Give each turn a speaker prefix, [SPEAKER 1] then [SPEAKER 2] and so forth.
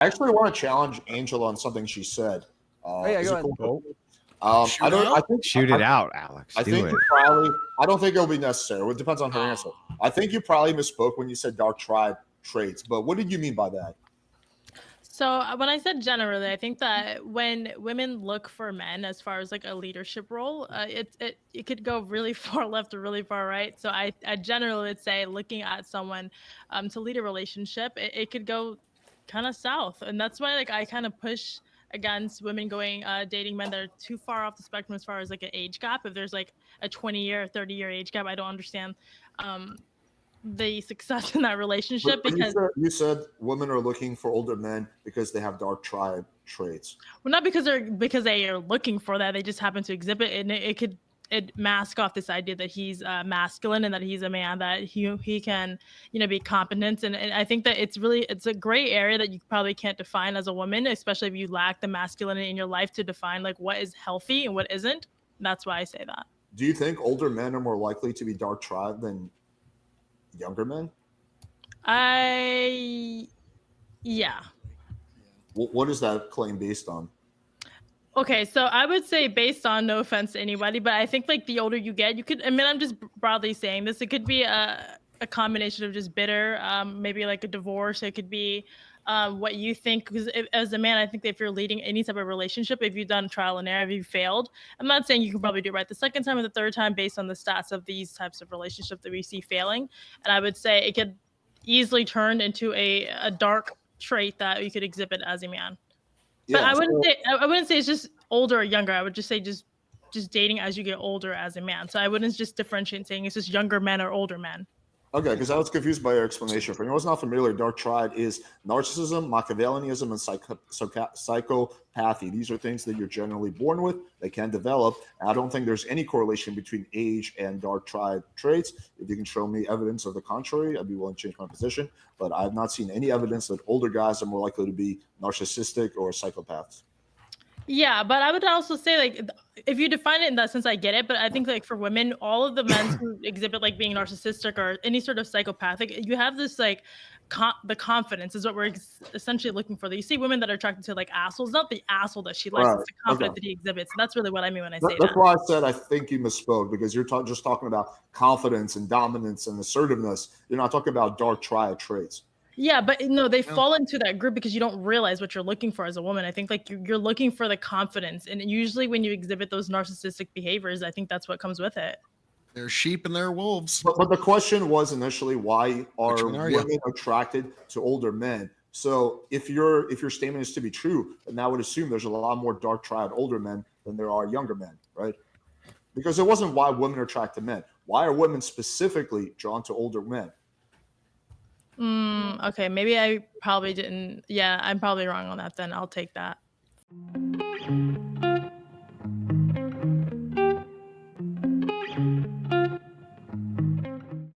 [SPEAKER 1] I actually want to challenge Angela on something she said.
[SPEAKER 2] Oh yeah,
[SPEAKER 1] Is
[SPEAKER 2] go
[SPEAKER 1] it
[SPEAKER 2] ahead.
[SPEAKER 1] cool?
[SPEAKER 3] Shoot
[SPEAKER 1] I don't.
[SPEAKER 3] out?
[SPEAKER 1] I think
[SPEAKER 4] Shoot it out, Alex.
[SPEAKER 1] I
[SPEAKER 4] Do
[SPEAKER 1] think
[SPEAKER 4] it.
[SPEAKER 1] you probably. I don't think it'll be necessary. It depends on her answer. I think you probably misspoke when you said dark tribe traits. But what did you mean by that?
[SPEAKER 5] So when I said generally, I think that when women look for men as far as like a leadership role, it could go really far left or really far right. So I generally would say looking at someone to lead a relationship, it could go kind of south, and that's why like I kind of push against women going dating men that are too far off the spectrum as far as like an age gap. If there's like a 20-year, 30-year age gap, I don't understand the success in that relationship
[SPEAKER 1] But
[SPEAKER 5] because
[SPEAKER 1] you said women are looking for older men because they have dark tribe traits.
[SPEAKER 5] well, not because they are looking for that. They just happen to exhibit it, and it mask off this idea that he's masculine and that he's a man, that he can be competent. And I think that it's a gray area that you probably can't define as a woman, especially if you lack the masculinity in your life to define like what is healthy and what isn't. That's why I say that.
[SPEAKER 1] Do you think older men are more likely to be dark tribe than younger men?
[SPEAKER 5] Yeah.
[SPEAKER 1] What is that claim based on?
[SPEAKER 5] Okay, so I would say based on, no offense to anybody, but I think like the older you get, I'm just broadly saying this, it could be a combination of just bitter, maybe like a divorce. It could be what you think, because as a man, I think that if you're leading any type of relationship, if you've done trial and error, if you've failed, I'm not saying you can probably do it right the second time or the third time based on the stats of these types of relationships that we see failing. And I would say it could easily turn into a dark trait that you could exhibit as a man. But I wouldn't say it's just older or younger. I would just say just dating as you get older as a man. So I wouldn't just differentiate saying it's just younger men or older men.
[SPEAKER 1] Okay, because I was confused by your explanation. For anyone who's not familiar, dark tribe is narcissism, Machiavellianism, and psychopathy. These are things that you're generally born with. They can develop. I don't think there's any correlation between age and dark tribe traits. If you can show me evidence of the contrary, I'd be willing to change my position. But I've not seen any evidence that older guys are more likely to be narcissistic or psychopaths.
[SPEAKER 5] Yeah, but I would also say, like, if you define it in that sense, I get it. But I think, like, for women, all of the men who exhibit, like, being narcissistic or any sort of psychopathic, you have this, like, the confidence is what we're essentially looking for. You see women that are attracted to, like, assholes, not the asshole that she likes, it's the confidence that he exhibits. And that's really what I mean when I say that.
[SPEAKER 1] That's why I said I think you misspoke, because you're just talking about confidence and dominance and assertiveness. You're not talking about dark triad traits.
[SPEAKER 5] Yeah, but no, they fall into that group because you don't realize what you're looking for as a woman. I think like you're looking for the confidence, and usually when you exhibit those narcissistic behaviors, I think that's what comes with it.
[SPEAKER 3] They're sheep and they're wolves.
[SPEAKER 1] But the question was initially, why are women attracted to older men? So if your statement is to be true, then that would assume there's a lot more dark triad older men than there are younger men, right? Because it wasn't why women are attracted to men. Why are women specifically drawn to older men?
[SPEAKER 5] Okay, maybe I probably didn't. Yeah, I'm probably wrong on that then. I'll take that.